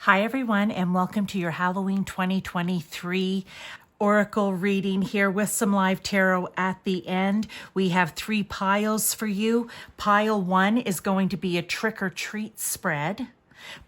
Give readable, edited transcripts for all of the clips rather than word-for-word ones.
Hi, everyone, and welcome to your Halloween 2023 Oracle reading here with some live tarot at the end. We have 3 piles for you. Pile 1 is going to be a trick or treat spread.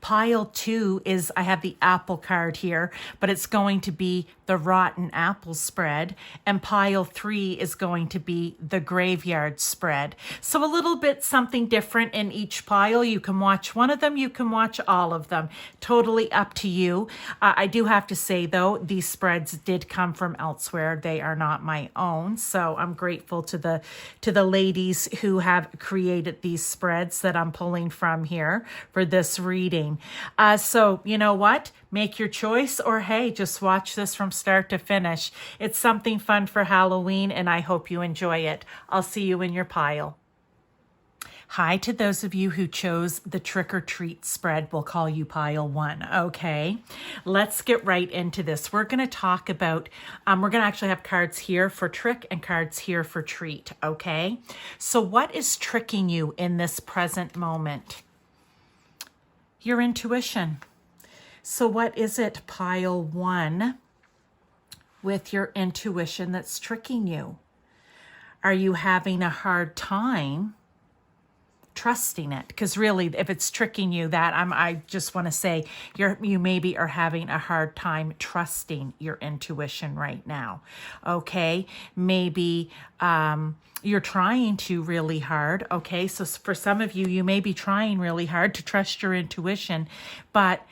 Pile 2 is, I have the apple card here, but it's going to be the rotten apple spread. And pile 3 is going to be the graveyard spread. So a little bit something different in each pile. You can watch one of them, you can watch all of them. Totally up to you. I do have to say though, these spreads did come from elsewhere. They are not my own. So I'm grateful to the ladies who have created these spreads that I'm pulling from here for this reading. So you know what? Make your choice, or hey, just watch this from start to finish. It's something fun for Halloween, and I hope you enjoy it. I'll see you in your pile. Hi to those of you who chose the trick or treat spread. We'll call you pile 1. Okay, let's get right into this. We're going to talk about, we're going to actually have cards here for trick and cards here for treat. Okay, so what is tricking you in this present moment? Your intuition. So what is it, pile 1, with your intuition that's tricking you? Are you having a hard time trusting it? Because really, if it's tricking you, I just want to say you maybe are having a hard time trusting your intuition right now. Okay, maybe you're trying to really hard. Okay, so for some of you, you may be trying really hard to trust your intuition, but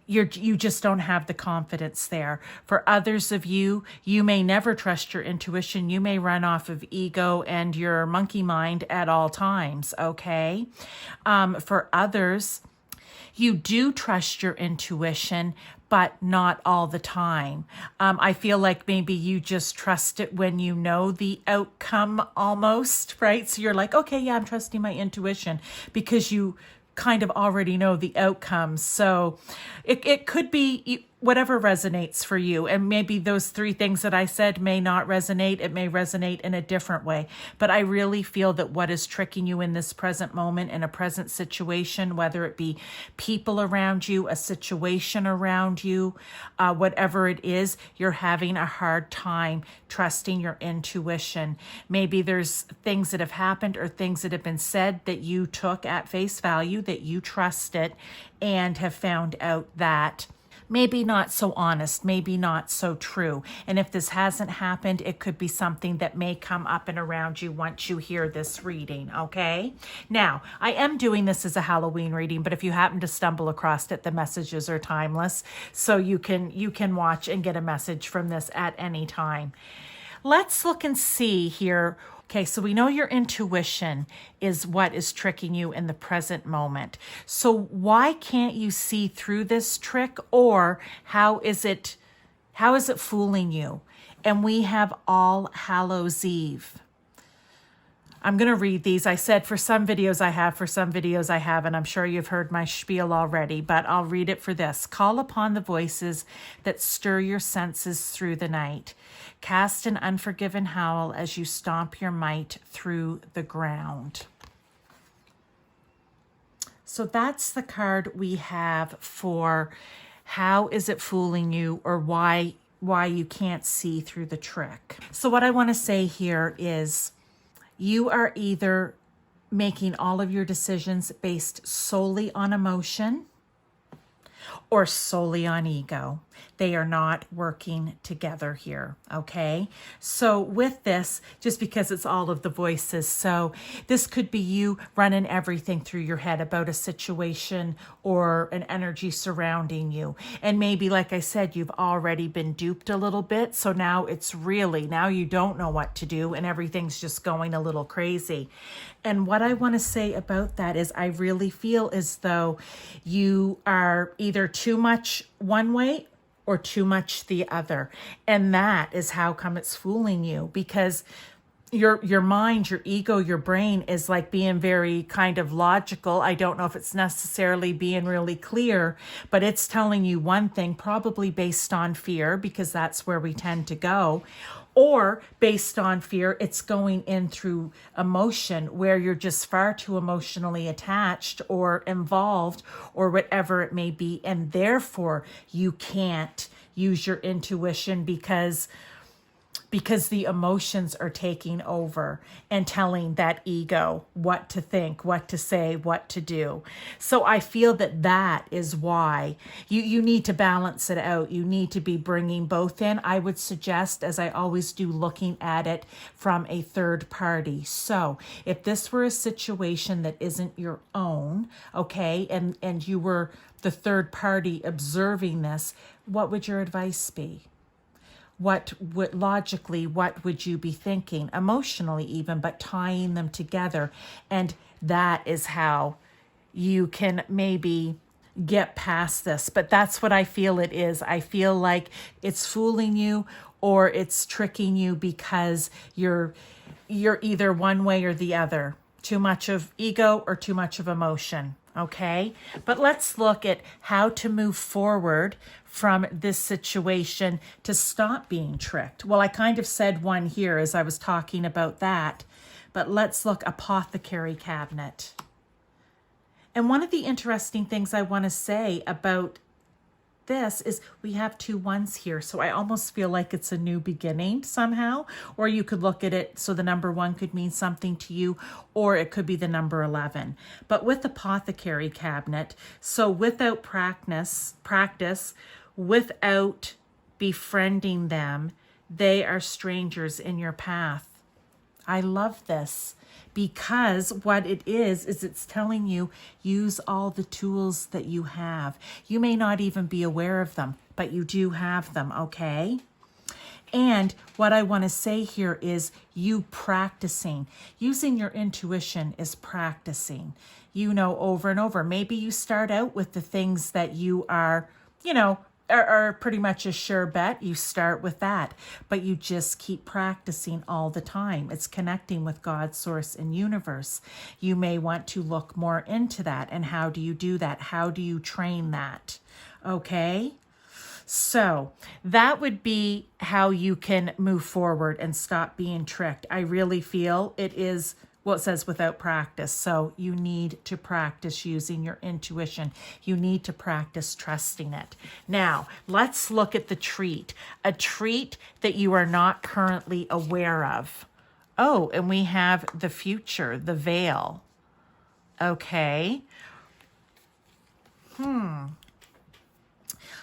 you just don't have the confidence there. For others of you, you may never trust your intuition. You may run off of ego and your monkey mind at all times, okay? For others, you do trust your intuition, but not all the time. I feel like maybe you just trust it when you know the outcome almost, right? So you're like, okay, yeah, I'm trusting my intuition because you kind of already know the outcomes. So it could be whatever resonates for you. And maybe those 3 things that I said may not resonate. It may resonate in a different way. But I really feel that what is tricking you in this present moment, in a present situation, whether it be people around you, a situation around you, whatever it is, you're having a hard time trusting your intuition. Maybe there's things that have happened or things that have been said that you took at face value, that you trusted, and have found out that maybe not so honest, maybe not so true. And if this hasn't happened, it could be something that may come up and around you once you hear this reading, okay? Now, I am doing this as a Halloween reading, but if you happen to stumble across it, the messages are timeless. So you can watch and get a message from this at any time. Let's look and see here. Okay, so we know your intuition is what is tricking you in the present moment. So why can't you see through this trick, or how is it fooling you? And we have All Hallows Eve. I'm going to read these. I said for some videos I have, for some videos I haven't. I'm sure you've heard my spiel already, but I'll read it for this. Call upon the voices that stir your senses through the night. Cast an unforgiven howl as you stomp your might through the ground. So that's the card we have for how is it fooling you, or why you can't see through the trick. So what I want to say here is, you are either making all of your decisions based solely on emotion or solely on ego. They are not working together here, okay? So with this, just because it's all of the voices, so this could be you running everything through your head about a situation or an energy surrounding you. And maybe, like I said, you've already been duped a little bit, so now now you don't know what to do and everything's just going a little crazy. And what I want to say about that is I really feel as though you are either too much one way or too much the other. And that is how come it's fooling you, because your mind, your ego, your brain is like being very kind of logical. I don't know if it's necessarily being really clear, but it's telling you one thing, probably based on fear, because that's where we tend to go. Or based on fear, it's going in through emotion where you're just far too emotionally attached or involved or whatever it may be. And therefore you can't use your intuition because the emotions are taking over and telling that ego what to think, what to say, what to do. So I feel that that is why you need to balance it out. You need to be bringing both in. I would suggest, as I always do, looking at it from a third party. So if this were a situation that isn't your own, okay, and you were the third party observing this, what would your advice be? What would you be thinking, emotionally even, but tying them together? And that is how you can maybe get past this. But that's what I feel it is. I feel like it's fooling you or it's tricking you because you're either one way or the other. Too much of ego or too much of emotion. Okay, but let's look at how to move forward from this situation to stop being tricked. Well, I kind of said one here as I was talking about that, but let's look apothecary cabinet. And one of the interesting things I want to say about this is we have 2 1s here. So I almost feel like it's a new beginning somehow. Or you could look at it so the number 1 could mean something to you, or it could be the number 11. But with apothecary cabinet, so without practice, without befriending them, they are strangers in your path. I love this. Because what it is it's telling you, use all the tools that you have. You may not even be aware of them, but you do have them, okay? And what I want to say here is you practicing. Using your intuition is practicing, over and over. Maybe you start out with the things that you are pretty much a sure bet. You start with that, but you just keep practicing all the time. It's connecting with God, source, and universe. You may want to look more into that. And how do you do that? How do you train that? Okay. So that would be how you can move forward and stop being tricked. I really feel it is, well, it says without practice. So you need to practice using your intuition. You need to practice trusting it. Now, let's look at the treat. A treat that you are not currently aware of. Oh, and we have the future, the veil. Okay.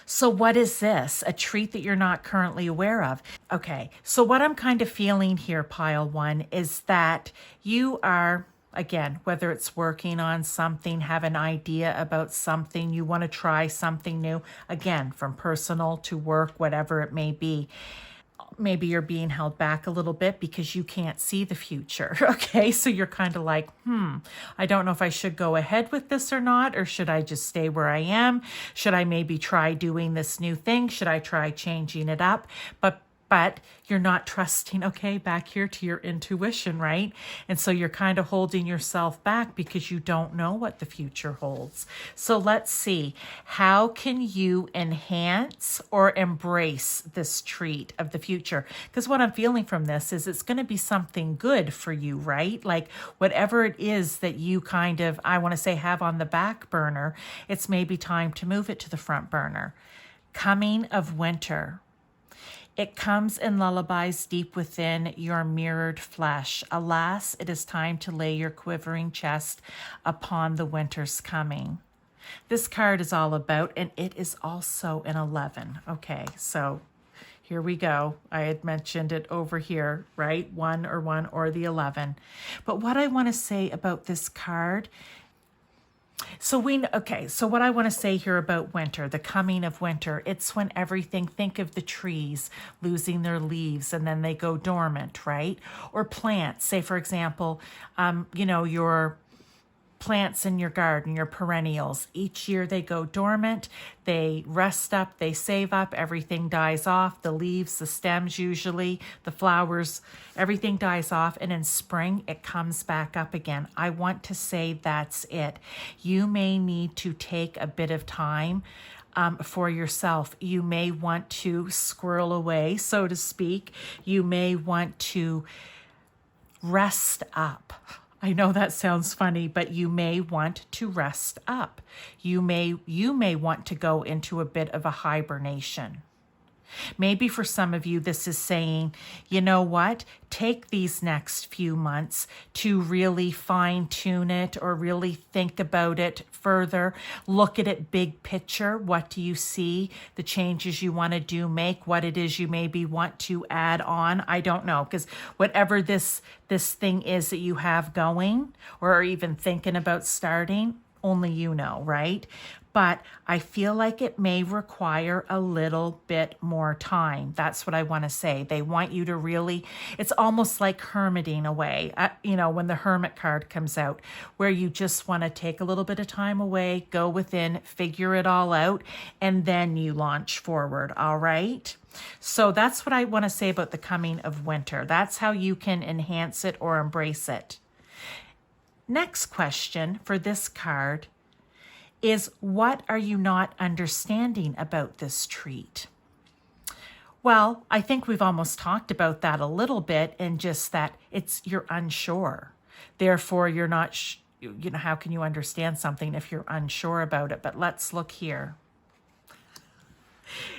So what is this? A treat that you're not currently aware of. Okay, so what I'm kind of feeling here, pile 1, is that you are, again, whether it's working on something, have an idea about something, you want to try something new, again, from personal to work, whatever it may be. Maybe you're being held back a little bit because you can't see the future. Okay, so you're kind of like, I don't know if I should go ahead with this or not, or should I just stay where I am? Should I maybe try doing this new thing? Should I try changing it up? But you're not trusting, okay, back here to your intuition, right? And so you're kind of holding yourself back because you don't know what the future holds. So let's see, how can you enhance or embrace this treat of the future? Because what I'm feeling from this is it's going to be something good for you, right? Like whatever it is that you kind of, I want to say, have on the back burner, it's maybe time to move it to the front burner. Coming of winter. It comes in lullabies deep within your mirrored flesh. Alas, it is time to lay your quivering chest upon the winter's coming. This card is all about, and it is also an 11. Okay, so here we go. I had mentioned it over here, right? 1 or the 11. But what I want to say about this card, so what I want to say here about winter, the coming of winter, it's when everything, think of the trees losing their leaves and then they go dormant, right? Or plants, say for example, your plants in your garden, your perennials. Each year they go dormant, they rest up, they save up, everything dies off, the leaves, the stems usually, the flowers, everything dies off, and in spring it comes back up again. I want to say that's it. You may need to take a bit of time for yourself. You may want to squirrel away, so to speak. You may want to rest up. I know that sounds funny, but you may want to rest up. You may want to go into a bit of a hibernation. Maybe for some of you, this is saying, you know what? Take these next few months to really fine tune it or really think about it further. Look at it big picture. What do you see? The changes you want to do, make what it is you maybe want to add on. I don't know, because whatever this thing is that you have going or are even thinking about starting, only you know, right? But I feel like it may require a little bit more time. That's what I want to say. They want you to really, it's almost like hermiting away, when the hermit card comes out, where you just want to take a little bit of time away, go within, figure it all out, and then you launch forward, all right? So that's what I want to say about the coming of winter. That's how you can enhance it or embrace it. Next question for this card is, what are you not understanding about this treat? Well, I think we've almost talked about that a little bit, and just that you're unsure. Therefore, you're not, how can you understand something if you're unsure about it? But let's look here.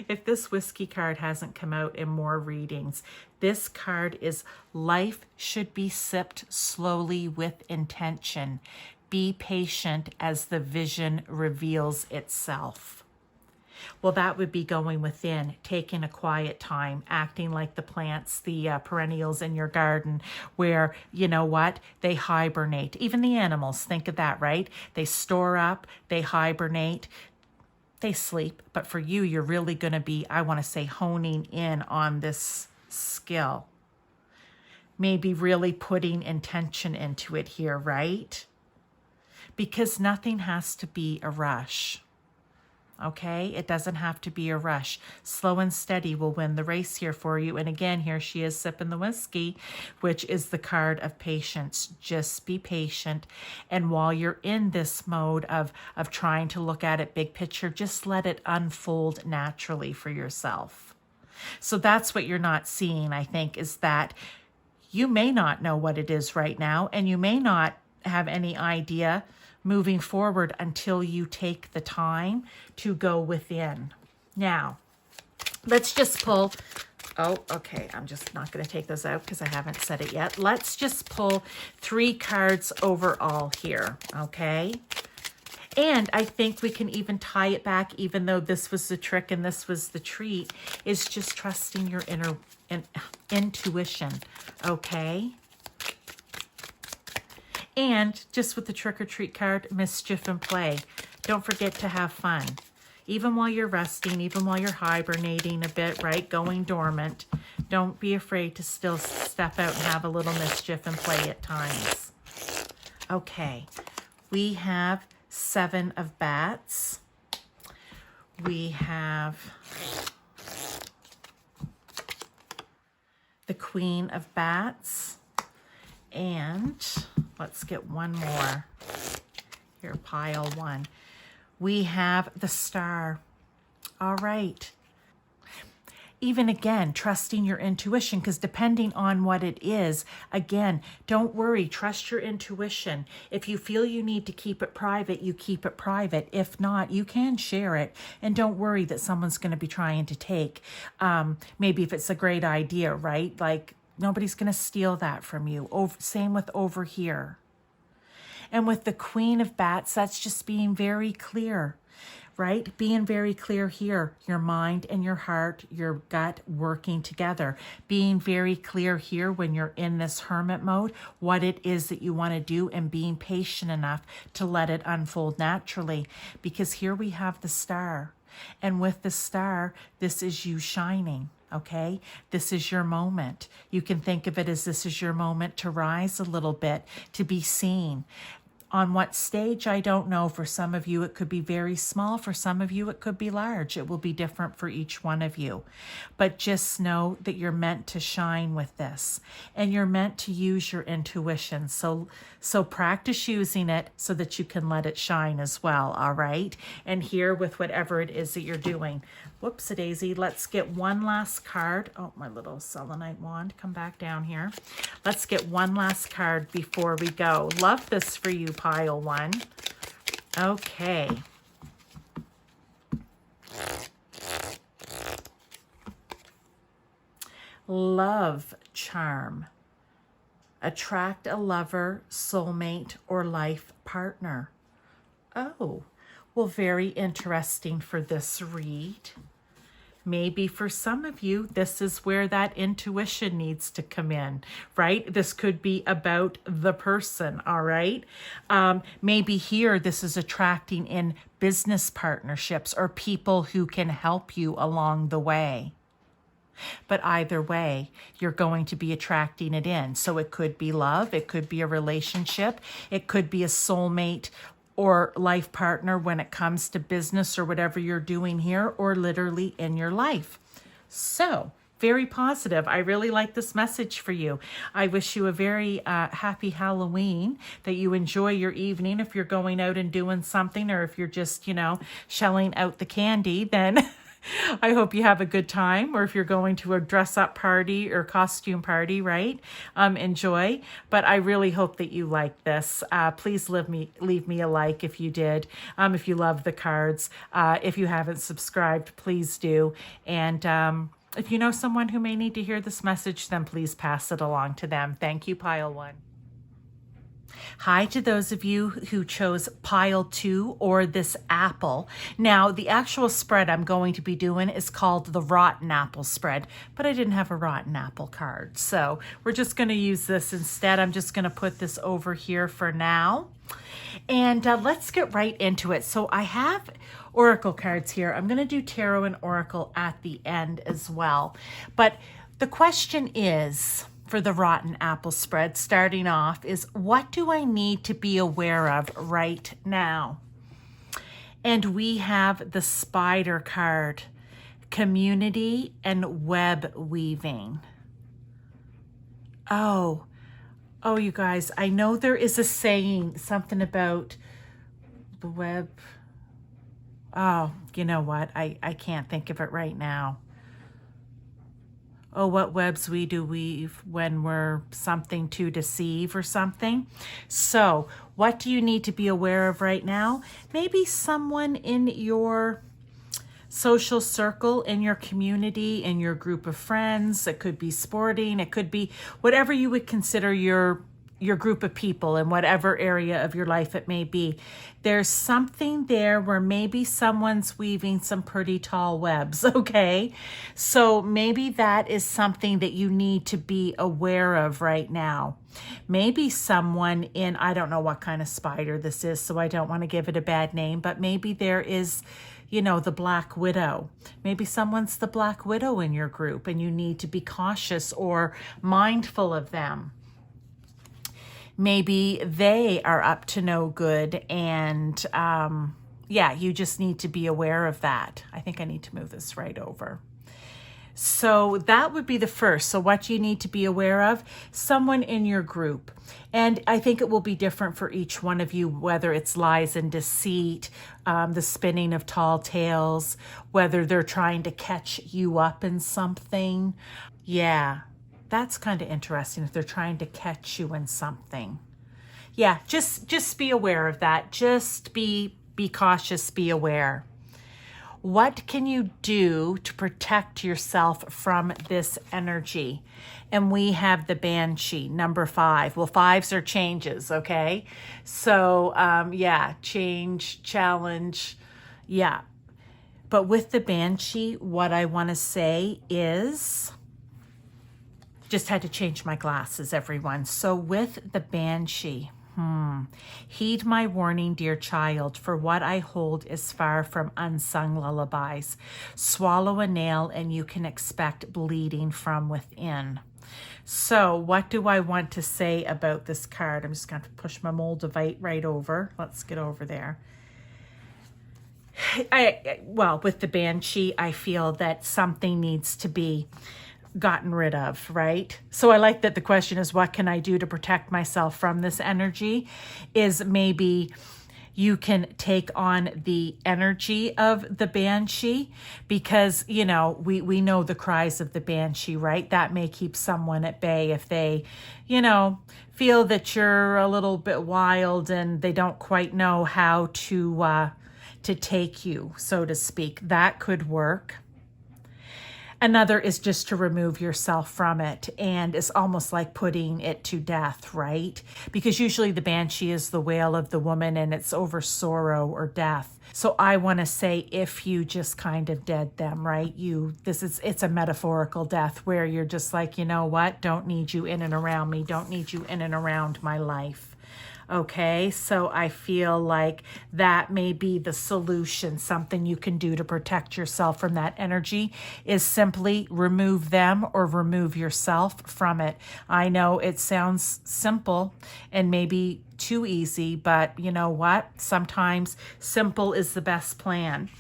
If this whiskey card hasn't come out in more readings, this card is life should be sipped slowly with intention. Be patient as the vision reveals itself. Well, that would be going within, taking a quiet time, acting like the plants, the perennials in your garden, where, you know what, they hibernate. Even the animals, think of that, right? They store up, they hibernate, they sleep. But for you, you're really going to be, I want to say, honing in on this skill. Maybe really putting intention into it here, right? Because nothing has to be a rush, okay? It doesn't have to be a rush. Slow and steady will win the race here for you. And again, here she is sipping the whiskey, which is the card of patience. Just be patient. And while you're in this mode of trying to look at it big picture, just let it unfold naturally for yourself. So that's what you're not seeing, I think, is that you may not know what it is right now, and you may not have any idea moving forward until you take the time to go within. Now, let's just pull, okay, I'm just not going to take those out because I haven't said it yet. Let's just pull 3 cards overall here, okay? And I think we can even tie it back, even though this was the trick and this was the treat, is just trusting your inner intuition, okay? And just with the trick or treat card, mischief and play. Don't forget to have fun. Even while you're resting, even while you're hibernating a bit, right? Going dormant. Don't be afraid to still step out and have a little mischief and play at times. Okay. We have 7 of bats. We have the Queen of Bats. And let's get one more. Here, pile 1. We have the Star. All right. Even again, trusting your intuition, because depending on what it is, again, don't worry, trust your intuition. If you feel you need to keep it private, you keep it private. If not, you can share it. And don't worry that someone's going to be trying to take. Maybe if it's a great idea, right? Like, nobody's going to steal that from you. Same with over here. And with the Queen of Bats, that's just being very clear, right? Being very clear here. Your mind and your heart, your gut working together. Being very clear here when you're in this hermit mode, what it is that you want to do, and being patient enough to let it unfold naturally. Because here we have the Star. And with the Star, this is you shining. Okay, this is your moment. You can think of it as this is your moment to rise a little bit, to be seen. On what stage, I don't know. For some of you, it could be very small. For some of you, it could be large. It will be different for each one of you. But just know that you're meant to shine with this, and you're meant to use your intuition. So practice using it so that you can let it shine as well, all right? And here with whatever it is that you're doing. Whoops-a-daisy. Let's get one last card. Oh, my little selenite wand. Come back down here. Let's get one last card before we go. Love this for you, pile one. Okay. Love charm. Attract a lover, soulmate, or life partner. Oh, well, very interesting for this read. Maybe for some of you, this is where that intuition needs to come in, right? This could be about the person, all right? Maybe here, this is attracting in business partnerships or people who can help you along the way. But either way, you're going to be attracting it in. So it could be love, it could be a relationship, it could be a soulmate or life partner when it comes to business or whatever you're doing here, or literally in your life. So very positive. I really like this message for you. I wish you a very happy Halloween, that you enjoy your evening. If you're going out and doing something, or if you're just, shelling out the candy, then I hope you have a good time. Or if you're going to a dress-up party or costume party, right? Enjoy. But I really hope that you like this. Please leave me a like if you did. If you love the cards. If you haven't subscribed, please do. And if you know someone who may need to hear this message, then please pass it along to them. Thank you, Pile 1. Hi to those of you who chose pile 2 or this apple. Now, the actual spread I'm going to be doing is called the rotten apple spread, but I didn't have a rotten apple card. So we're just going to use this instead. I'm just going to put this over here for now. And let's get right into it. So I have oracle cards here. I'm going to do tarot and oracle at the end as well. But the question is, for the rotten apple spread, starting off, is what do I need to be aware of right now? And we have the spider card, community and web weaving. Oh, you guys, I know there is a saying, something about the web. Oh, you know what? I can't think of it right now. Oh, what webs we do weave when we're something to deceive or something. So what do you need to be aware of right now? Maybe someone in your social circle, in your community, in your group of friends. It could be sporting. It could be whatever you would consider your group of people in whatever area of your life it may be. There's something there where maybe someone's weaving some pretty tall webs, okay? So maybe that is something that you need to be aware of right now. Maybe someone in, I don't know what kind of spider this is, so I don't want to give it a bad name, but maybe there is, the Black Widow. Maybe someone's the Black Widow in your group and you need to be cautious or mindful of them. Maybe they are up to no good and, you just need to be aware of that. I think I need to move this right over. So that would be the first. So what you need to be aware of, someone in your group. And I think it will be different for each one of you, whether it's lies and deceit, the spinning of tall tales, whether they're trying to catch you up in something. Yeah. That's kind of interesting if they're trying to catch you in something. Yeah, just be aware of that. Just be cautious, be aware. What can you do to protect yourself from this energy? And we have the Banshee, number 5. Well, 5s are changes, okay? So, change, challenge, yeah. But with the Banshee, what I want to say is... Just had to change my glasses, everyone. So with the Banshee, Heed my warning, dear child, for what I hold is far from unsung lullabies. Swallow a nail and you can expect bleeding from within. So what do I want to say about this card? I'm just going to push my Moldavite right over. Let's get over there. Well, with the Banshee, I feel that something needs to be gotten rid of, right? So I like that the question is, what can I do to protect myself from this energy? Is maybe you can take on the energy of the Banshee, because, you know, we know the cries of the Banshee, right? That may keep someone at bay if they, you know, feel that you're a little bit wild and they don't quite know how to take you, so to speak. That could work. Another is just to remove yourself from it, and it's almost like putting it to death, right? Because usually the Banshee is the wail of the woman and it's over sorrow or death. So I want to say, if you just kind of dead them, right? It's a metaphorical death where you're just like, you know what? Don't need you in and around me. Don't need you in and around my life. Okay, so I feel like that may be the solution. Something you can do to protect yourself from that energy is simply remove them or remove yourself from it. I know it sounds simple and maybe too easy, but you know what? Sometimes simple is the best plan.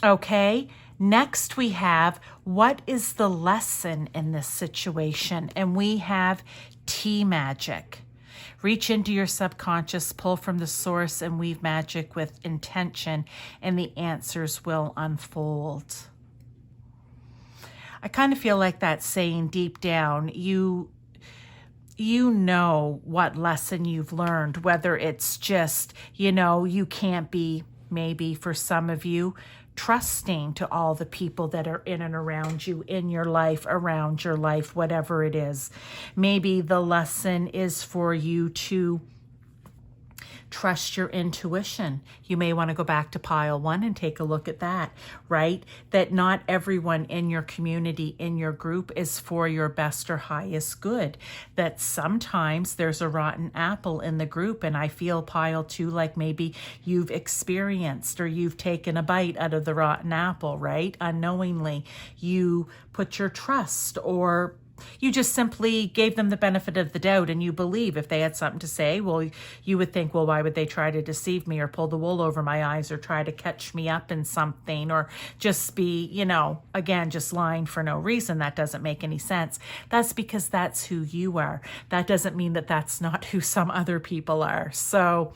Okay. Next, we have, what is the lesson in this situation? And we have tea magic. Reach into your subconscious, pull from the source, and weave magic with intention, and the answers will unfold. I kind of feel like that's saying deep down, you know what lesson you've learned, whether it's just, you know, you can't be, maybe for some of you, trusting to all the people that are in and around you, in your life, around your life, whatever it is. Maybe the lesson is for you to trust your intuition. You may want to go back to pile 1 and take a look at that, right? That not everyone in your community, in your group, is for your best or highest good. That sometimes there's a rotten apple in the group, and I feel pile 2 like maybe you've experienced or you've taken a bite out of the rotten apple, right? Unknowingly, you put your trust, or you just simply gave them the benefit of the doubt, and you believe if they had something to say, well, you would think, well, why would they try to deceive me or pull the wool over my eyes or try to catch me up in something, or just be, you know, again, just lying for no reason. That doesn't make any sense. That's because that's who you are. That doesn't mean that that's not who some other people are. So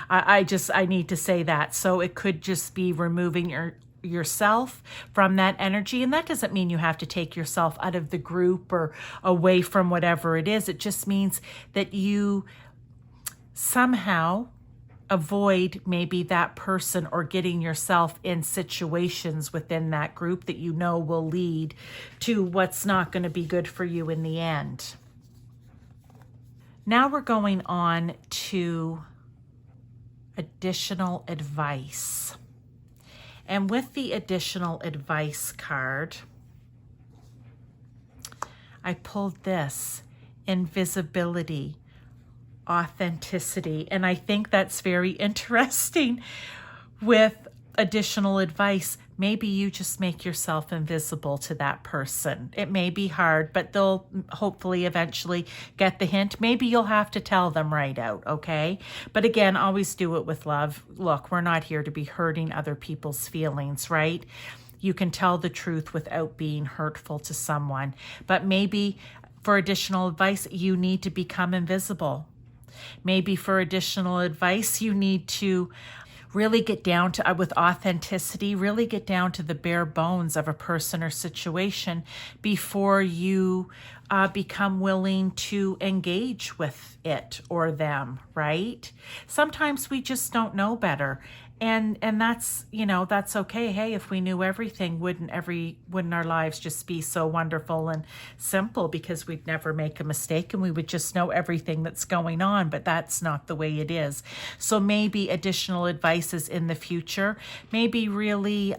I need to say that. So it could just be removing yourself from that energy, and that doesn't mean you have to take yourself out of the group or away from whatever it is. It just means that you somehow avoid maybe that person or getting yourself in situations within that group that you know will lead to what's not going to be good for you in the end. Now we're going on to additional advice. And with the additional advice card, I pulled this, invisibility, authenticity. And I think that's very interesting with additional advice. Maybe you just make yourself invisible to that person. It may be hard, but they'll hopefully eventually get the hint. Maybe you'll have to tell them right out, okay? But again, always do it with love. Look, we're not here to be hurting other people's feelings, right? You can tell the truth without being hurtful to someone. But maybe for additional advice, you need to become invisible. Maybe for additional advice, you need to really get down to, with authenticity, really get down to the bare bones of a person or situation before you become willing to engage with it or them, right? Sometimes we just don't know better. And that's, you know, that's okay. Hey, if we knew everything, wouldn't our lives just be so wonderful and simple, because we'd never make a mistake and we would just know everything that's going on, but that's not the way it is. So maybe additional advice is in the future, maybe really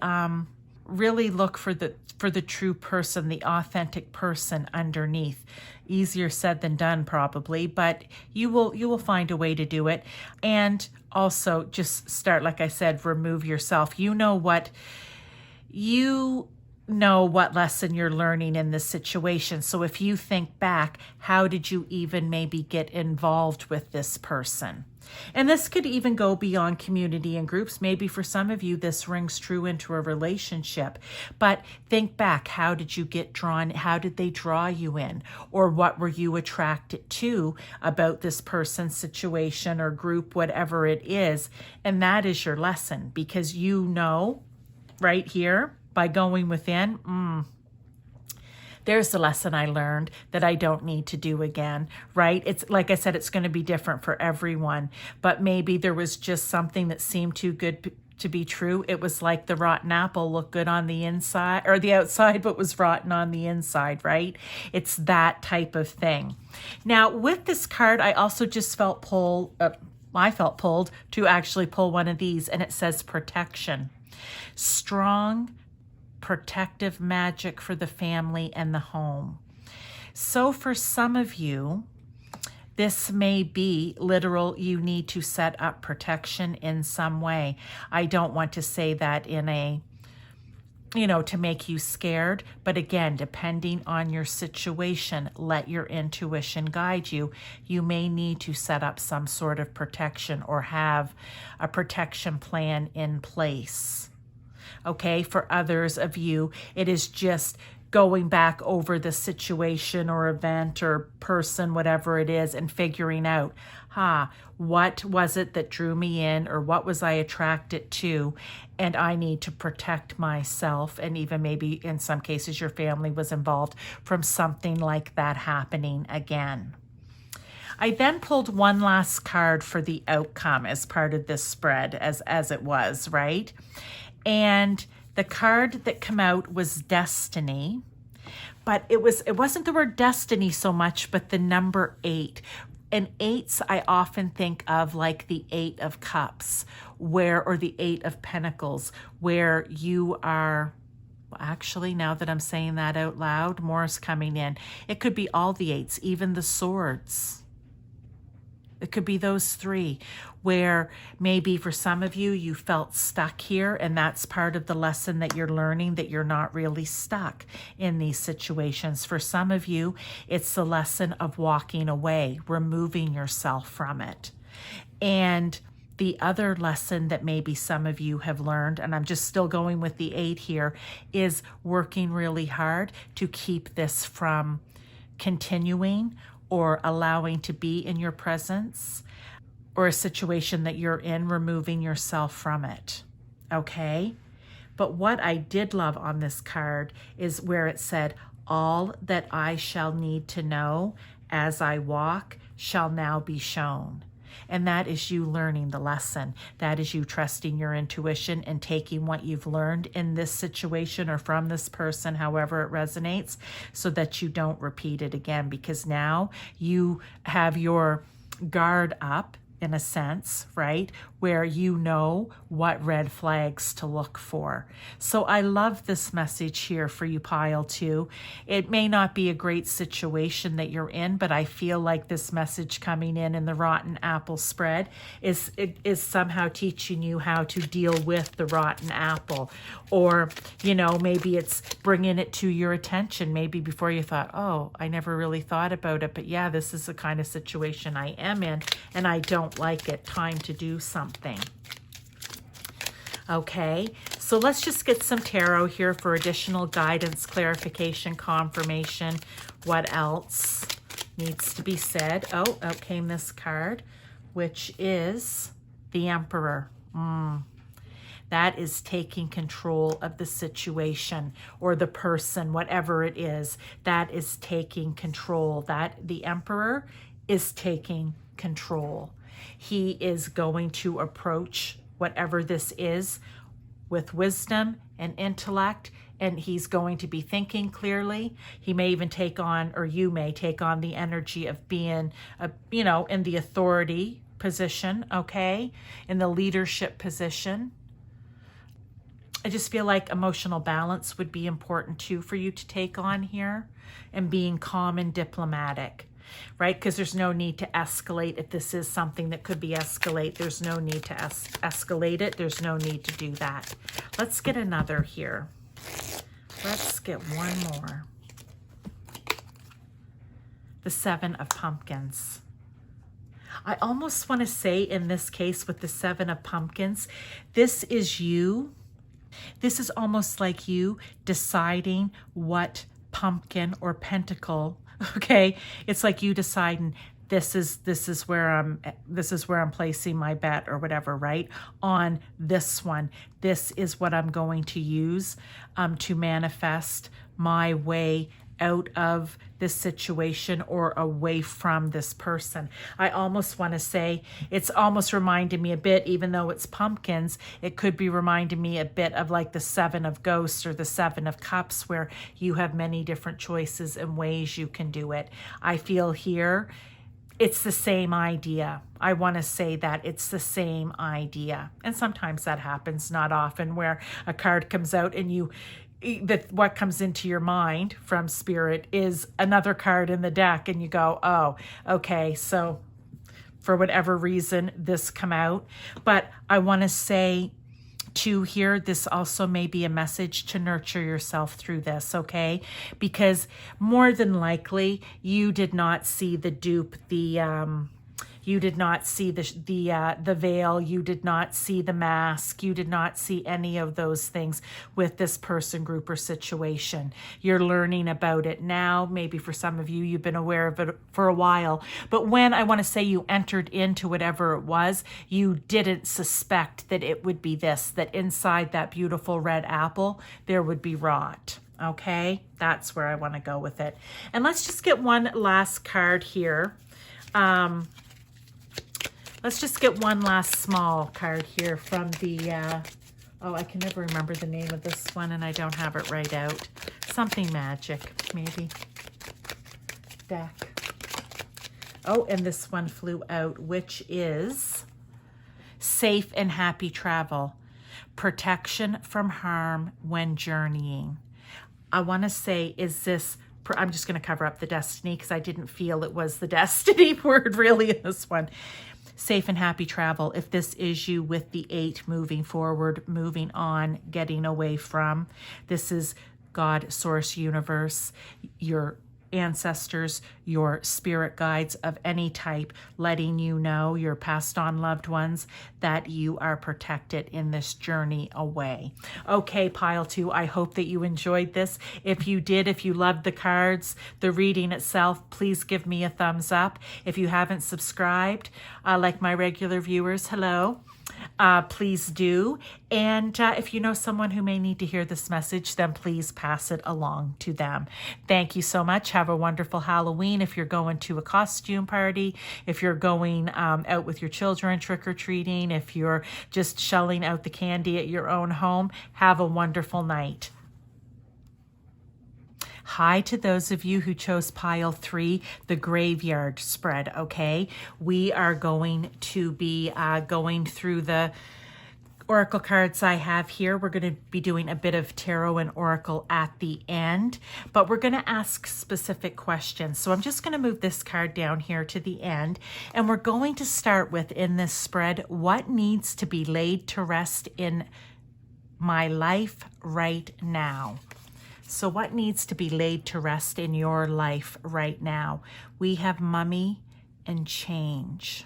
really look for the true person, the authentic person underneath. Easier said than done, probably, but you will find a way to do it. And also just start, like I said, remove yourself. You know what lesson you're learning in this situation. So if you think back, how did you even maybe get involved with this person? And this could even go beyond community and groups. Maybe for some of you, this rings true into a relationship. But think back, how did you get drawn? How did they draw you in? Or what were you attracted to about this person's situation or group, whatever it is? And that is your lesson, because you know right here, by going within, there's the lesson I learned that I don't need to do again, right? It's like I said, it's going to be different for everyone, but maybe there was just something that seemed too good to be true. It was like the rotten apple looked good on the inside or the outside, but was rotten on the inside, right? It's that type of thing. Now, with this card, I also just felt pulled to actually pull one of these, and it says protection. Strong protective magic for the family and the home. So for some of you, this may be literal, you need to set up protection in some way. I don't want to say that in a, to make you scared, but again, depending on your situation, let your intuition guide you. You may need to set up some sort of protection or have a protection plan in place. Okay, for others of you, it is just going back over the situation or event or person, whatever it is, and figuring out, what was it that drew me in, or what was I attracted to, and I need to protect myself, and even maybe in some cases your family was involved, from something like that happening again. I then pulled one last card for the outcome as part of this spread, as it was, right? And the card that came out was Destiny, but it wasn't the word destiny so much, but the number 8. And 8s I often think of like the 8 of Cups, or the 8 of Pentacles, where you are. Well, actually, now that I'm saying that out loud, more is coming in. It could be all the 8s, even the Swords. It could be those 3, where maybe for some of you, you felt stuck here, and that's part of the lesson that you're learning, that you're not really stuck in these situations. For some of you, it's the lesson of walking away, removing yourself from it. And the other lesson that maybe some of you have learned, and I'm just still going with the 8 here, is working really hard to keep this from continuing or allowing to be in your presence, or a situation that you're in, removing yourself from it, okay? But what I did love on this card is where it said, all that I shall need to know as I walk shall now be shown. And that is you learning the lesson. That is you trusting your intuition and taking what you've learned in this situation or from this person, however it resonates, so that you don't repeat it again, because now you have your guard up, in a sense, right? Where you know what red flags to look for. So I love this message here for you, Pile 2. It may not be a great situation that you're in, but I feel like this message coming in the rotten apple spread is somehow teaching you how to deal with the rotten apple. Or, maybe it's bringing it to your attention. Maybe before you thought, oh, I never really thought about it, but yeah, this is the kind of situation I am in, and I don't like it. Time to do something. Okay, so let's just get some tarot here for additional guidance, clarification, confirmation. What else needs to be said? Oh, out came this card, which is the Emperor. That is taking control of the situation or the person, whatever it is. That is taking control. That the Emperor is taking control. He is going to approach whatever this is with wisdom and intellect, and he's going to be thinking clearly. He may even take on, or you may take on, the energy of being, in the authority position, okay, in the leadership position. I just feel like emotional balance would be important too for you to take on here, and being calm and diplomatic, right? Because there's no need to escalate. If this is something that could be escalate, there's no need to escalate it. There's no need to do that. Let's get another here. Let's get one more. The Seven of Pumpkins. I almost want to say in this case with the Seven of Pumpkins, this is you. This is almost like you deciding what pumpkin or pentacle, okay? It's like you deciding this is where I'm placing my bet or whatever, right? On this one. This is what I'm going to use to manifest my way out of this situation or away from this person. I almost want to say it's almost reminding me a bit, even though it's pumpkins, it could be reminding me a bit of like the Seven of Ghosts or the Seven of Cups, where you have many different choices and ways you can do it. I feel here it's the same idea. I want to say that it's the same idea. And sometimes that happens, not often, where a card comes out and what comes into your mind from spirit is another card in the deck, and you go, oh, okay, so for whatever reason this come out. But I want to say too here, this also may be a message to nurture yourself through this, okay? Because more than likely you did not see the dupe, you did not see the veil, you did not see the mask, you did not see any of those things with this person, group, or situation. You're learning about it now. Maybe for some of you, you've been aware of it for a while. But when I want to say you entered into whatever it was, you didn't suspect that it would be this, that inside that beautiful red apple, there would be rot. Okay, that's where I want to go with it. And let's just get one last card here. Let's just get one last small card here from the, oh, I can never remember the name of this one, and I don't have it right out. Something magic, maybe. Deck. Oh, and this one flew out, which is Safe and Happy Travel. Protection from harm when journeying. I want to say, is this... I'm just going to cover up the destiny because I didn't feel it was the destiny word really in this one. Safe and happy travel. If this is you with the 8, moving forward, moving on, getting away from, this is God, source, universe, your ancestors, your spirit guides of any type, letting you know, your passed on loved ones, that you are protected in this journey away. Okay, pile 2, I hope that you enjoyed this. If you did, if you loved the cards, the reading itself, please give me a thumbs up. If you haven't subscribed, like my regular viewers, hello. Please do. And if you know someone who may need to hear this message, then please pass it along to them. Thank you so much. Have a wonderful Halloween. If you're going to a costume party, if you're going out with your children trick-or-treating, if you're just shelling out the candy at your own home, have a wonderful night. Hi to those of you who chose pile 3, the graveyard spread, okay? We are going to be going through the oracle cards I have here. We're going to be doing a bit of tarot and oracle at the end, but we're going to ask specific questions. So I'm just going to move this card down here to the end, and we're going to start with, in this spread, what needs to be laid to rest in my life right now? So what needs to be laid to rest in your life right now? We have mummy and change.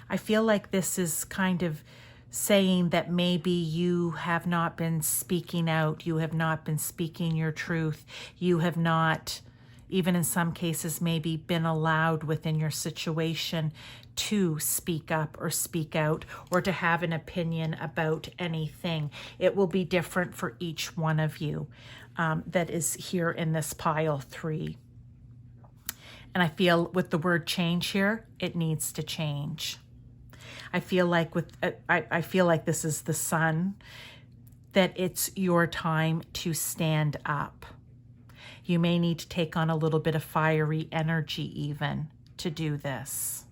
I feel like this is kind of saying that maybe you have not been speaking out. You have not been speaking your truth. You have not, even in some cases, maybe been allowed within your situation to speak up or speak out or to have an opinion about anything. It will be different for each one of you that is here in this pile 3. And I feel with the word change here, it needs to change. I feel like I feel like this is the sun, that it's your time to stand up. You may need to take on a little bit of fiery energy even to do this.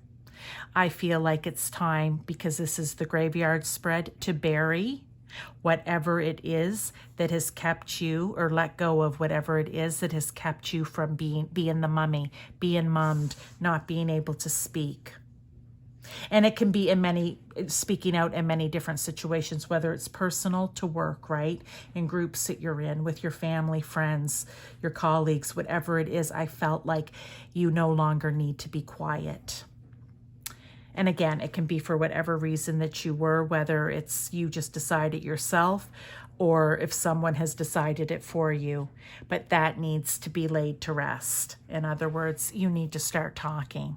I feel like it's time, because this is the graveyard spread, to bury whatever it is that has kept you, or let go of whatever it is that has kept you from being the mummy, being mummed, not being able to speak. And it can be speaking out in many different situations, whether it's personal to work, right? In groups that you're in, with your family, friends, your colleagues, whatever it is. I felt like you no longer need to be quiet. And again, it can be for whatever reason that you were, whether it's you just decided yourself or if someone has decided it for you. But that needs to be laid to rest. In other words, you need to start talking.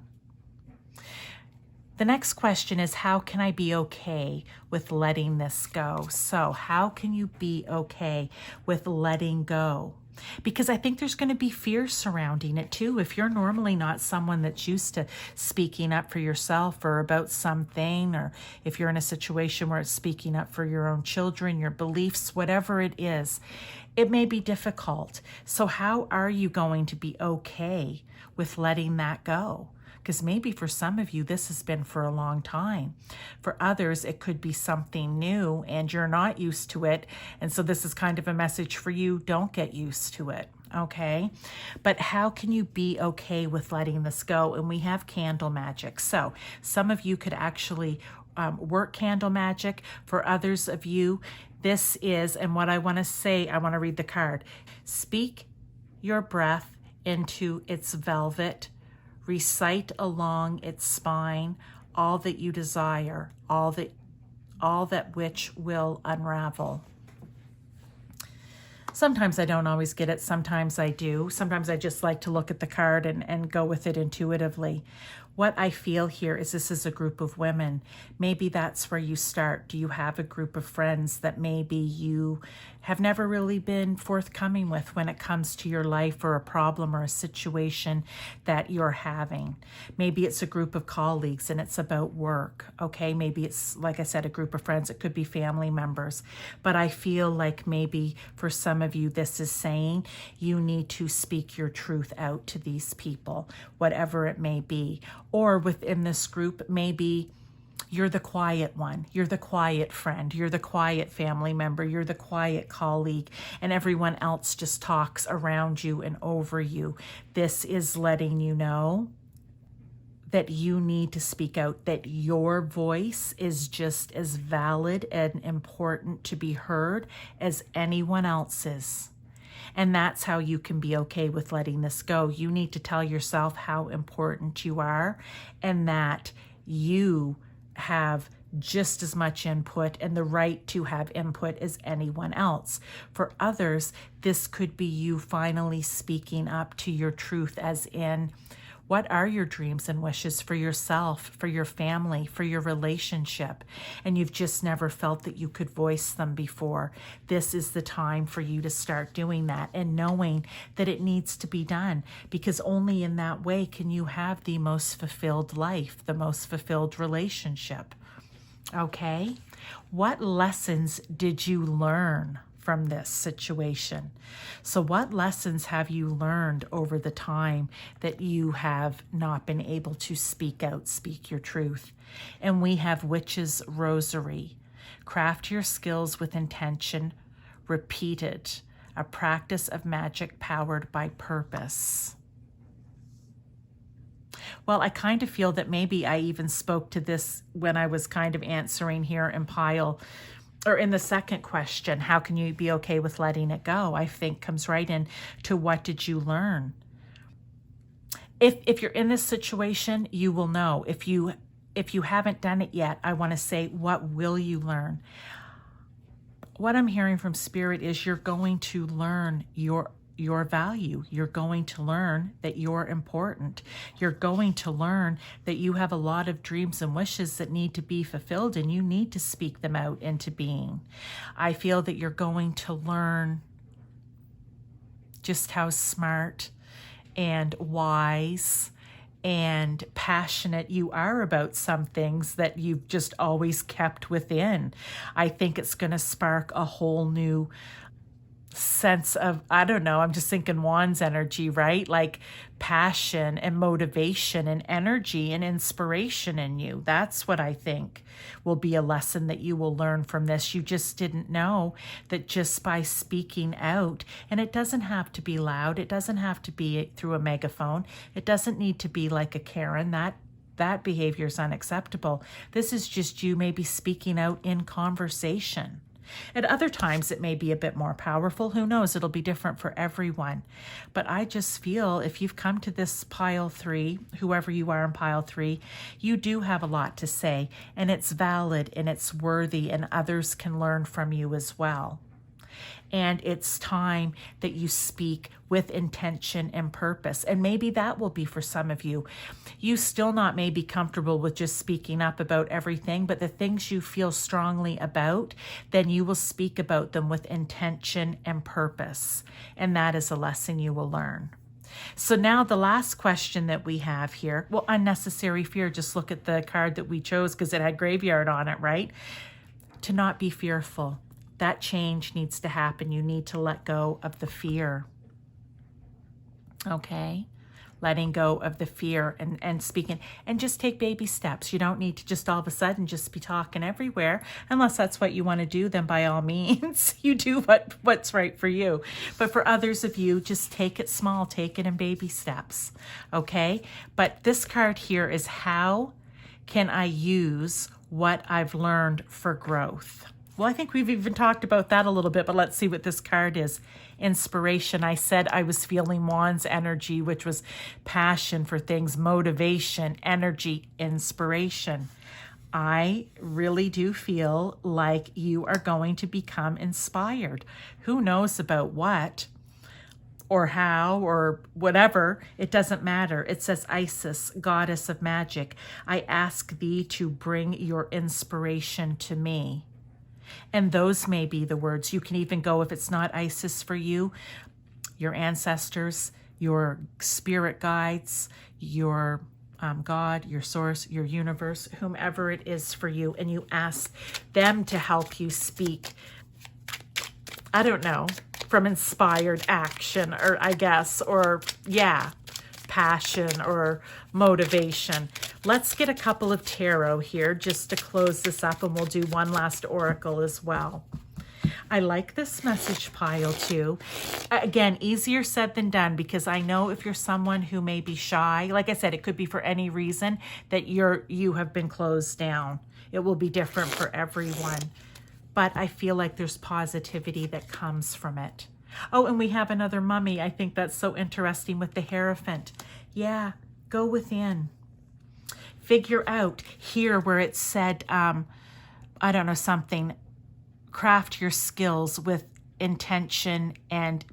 The next question is, how can I be okay with letting this go? So how can you be okay with letting go? Because I think there's going to be fear surrounding it too. If you're normally not someone that's used to speaking up for yourself or about something, or if you're in a situation where it's speaking up for your own children, your beliefs, whatever it is, it may be difficult. So how are you going to be okay with letting that go? Because maybe for some of you, this has been for a long time. For others, it could be something new and you're not used to it. And so this is kind of a message for you. Don't get used to it, okay? But how can you be okay with letting this go? And we have candle magic. So some of you could actually work candle magic. For others of you, this is, and what I want to say, I want to read the card. Speak your breath into its velvet. Recite along its spine all that you desire, all that which will unravel. Sometimes I don't always get it. Sometimes I do. Sometimes I just like to look at the card and go with it intuitively. What I feel here is this is a group of women. Maybe that's where you start. Do you have a group of friends that maybe you have never really been forthcoming with when it comes to your life or a problem or a situation that you're having? Maybe it's a group of colleagues and it's about work, okay? Maybe it's, like I said, a group of friends. It could be family members. But I feel like maybe for some of you, this is saying you need to speak your truth out to these people, whatever it may be. Or within this group, maybe you're the quiet one, you're the quiet friend, you're the quiet family member, you're the quiet colleague, and everyone else just talks around you and over you. This is letting you know that you need to speak out, that your voice is just as valid and important to be heard as anyone else's. And that's how you can be okay with letting this go. You need to tell yourself how important you are and that you have just as much input and the right to have input as anyone else. For others, this could be you finally speaking up to your truth, as in, what are your dreams and wishes for yourself, for your family, for your relationship? And you've just never felt that you could voice them before. This is the time for you to start doing that and knowing that it needs to be done, because only in that way can you have the most fulfilled life, the most fulfilled relationship. Okay? What lessons did you learn from this situation? So what lessons have you learned over the time that you have not been able to speak out, speak your truth? And we have Witch's Rosary. Craft your skills with intention, repeated, a practice of magic powered by purpose. Well, I kind of feel that maybe I even spoke to this when I was kind of answering here in pile, or in the second question, how can you be okay with letting it go? I think comes right in to what did you learn? If you're in this situation, you will know. If you haven't done it yet, I want to say, what will you learn? What I'm hearing from Spirit is you're going to learn your value. You're going to learn that you're important. You're going to learn that you have a lot of dreams and wishes that need to be fulfilled, and you need to speak them out into being. I feel that you're going to learn just how smart and wise and passionate you are about some things that you've just always kept within. I think it's going to spark a whole new sense of, I don't know, I'm just thinking wands energy, right? Like passion and motivation and energy and inspiration in you. That's what I think will be a lesson that you will learn from this. You just didn't know that just by speaking out, and it doesn't have to be loud, it doesn't have to be through a megaphone, it doesn't need to be like a Karen. That behavior is unacceptable. This is just you maybe speaking out in conversation. At other times, it may be a bit more powerful. Who knows? It'll be different for everyone. But I just feel if you've come to this pile 3, whoever you are in pile 3, you do have a lot to say, and it's valid and it's worthy, and others can learn from you as well. And it's time that you speak with intention and purpose. And maybe that will be for some of you. You still not may be comfortable with just speaking up about everything, but the things you feel strongly about, then you will speak about them with intention and purpose. And that is a lesson you will learn. So now the last question that we have here, well, unnecessary fear. Just look at the card that we chose because it had graveyard on it, right? To not be fearful. That change needs to happen. You need to let go of the fear. Okay? Letting go of the fear and speaking. And just take baby steps. You don't need to just all of a sudden just be talking everywhere. Unless that's what you want to do, then by all means, you do what's right for you. But for others of you, just take it small. Take it in baby steps. Okay? But this card here is, how can I use what I've learned for growth? Well, I think we've even talked about that a little bit, but let's see what this card is. Inspiration. I said I was feeling wands energy, which was passion for things, motivation, energy, inspiration. I really do feel like you are going to become inspired. Who knows about what or how or whatever, it doesn't matter. It says, Isis, goddess of magic, I ask thee to bring your inspiration to me. And those may be the words. You can even go, if it's not Isis for you, your ancestors, your spirit guides, your God, your source, your universe, whomever it is for you, and you ask them to help you speak, I don't know, from inspired action, or I guess, or yeah, passion or motivation. Let's get a couple of tarot here just to close this up, and we'll do one last oracle as well. I like this message pile too. Again, easier said than done, because I know if you're someone who may be shy, like I said, it could be for any reason that you have been closed down. It will be different for everyone. But I feel like there's positivity that comes from it. Oh, and we have another mummy. I think that's so interesting with the Hierophant. Yeah, go within. Figure out here where it said, I don't know, something, craft your skills with intention and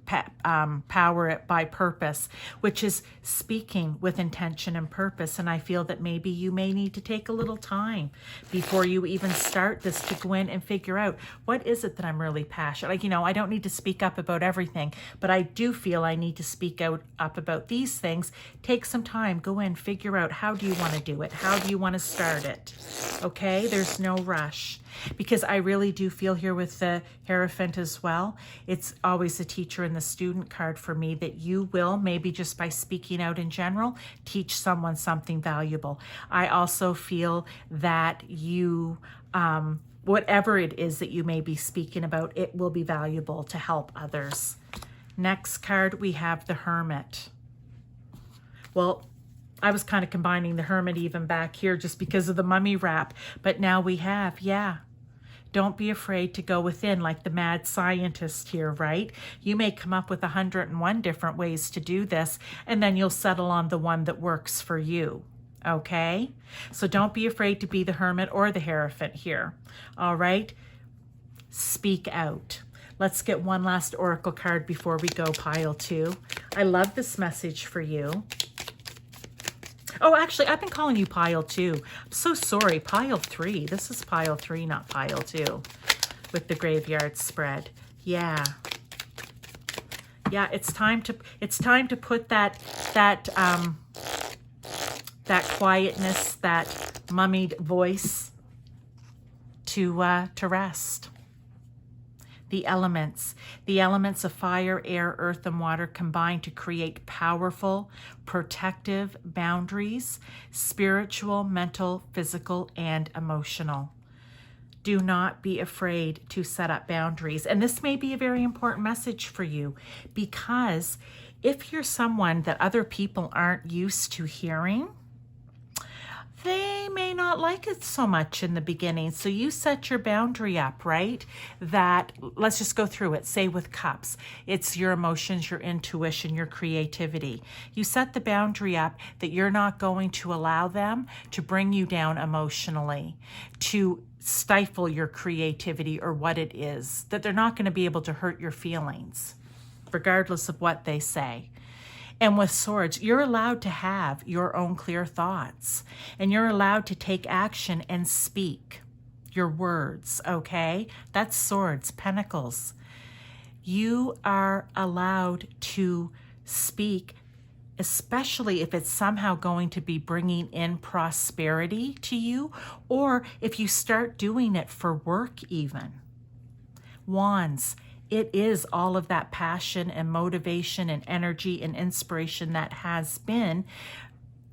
power it by purpose, which is speaking with intention and purpose. And I feel that maybe you may need to take a little time before you even start this to go in and figure out, what is it that I'm really passionate? Like, you know, I don't need to speak up about everything, but I do feel I need to speak up about these things. Take some time, go in, figure out, how do you want to do it? How do you want to start it? Okay, there's no rush. Because I really do feel here with the Hierophant as well, it's always the teacher and the student card for me, that you will, maybe just by speaking out in general, teach someone something valuable. I also feel that you, whatever it is that you may be speaking about, it will be valuable to help others. Next card, we have the Hermit. Well, I was kind of combining the Hermit even back here just because of the mummy wrap. But now we have, yeah. Don't be afraid to go within like the mad scientist here, right? You may come up with 101 different ways to do this, and then you'll settle on the one that works for you. Okay? So don't be afraid to be the Hermit or the Hierophant here. All right? Speak out. Let's get one last oracle card before we go, pile 2. I love this message for you. Oh, actually, I've been calling you pile 2. I'm so sorry. Pile 3. This is pile 3, not pile 2, with the graveyard spread. Yeah. Yeah, it's time to put that quietness, that mummied voice to rest. The elements. The elements of fire, air, earth, and water combine to create powerful, protective boundaries, spiritual, mental, physical, and emotional. Do not be afraid to set up boundaries. And this may be a very important message for you, because if you're someone that other people aren't used to hearing, they may not like it so much in the beginning. So you set your boundary up, right? That, let's just go through it. Say with cups, it's your emotions, your intuition, your creativity. You set the boundary up that you're not going to allow them to bring you down emotionally, to stifle your creativity or what it is, that they're not going to be able to hurt your feelings, regardless of what they say. And with swords, you're allowed to have your own clear thoughts, and you're allowed to take action and speak your words, okay? That's swords, pentacles. You are allowed to speak, especially if it's somehow going to be bringing in prosperity to you, or if you start doing it for work even. Wands. It is all of that passion and motivation and energy and inspiration that has been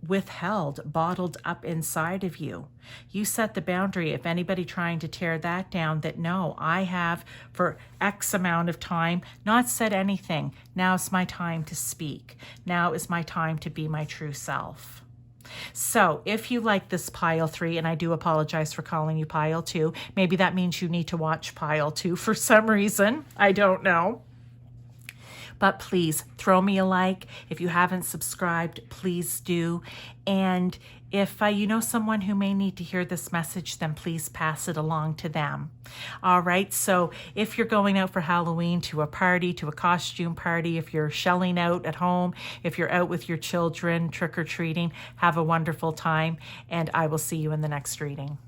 withheld, bottled up inside of you. You set the boundary. If anybody trying to tear that down, that no, I have for X amount of time not said anything. Now is my time to speak. Now is my time to be my true self. So if you like this pile 3, and I do apologize for calling you pile 2, maybe that means you need to watch pile 2 for some reason. I don't know. But please throw me a like. If you haven't subscribed, please do. And if you know someone who may need to hear this message, then please pass it along to them. All right. So if you're going out for Halloween, to a party, to a costume party, if you're shelling out at home, if you're out with your children, trick-or-treating, have a wonderful time. And I will see you in the next reading.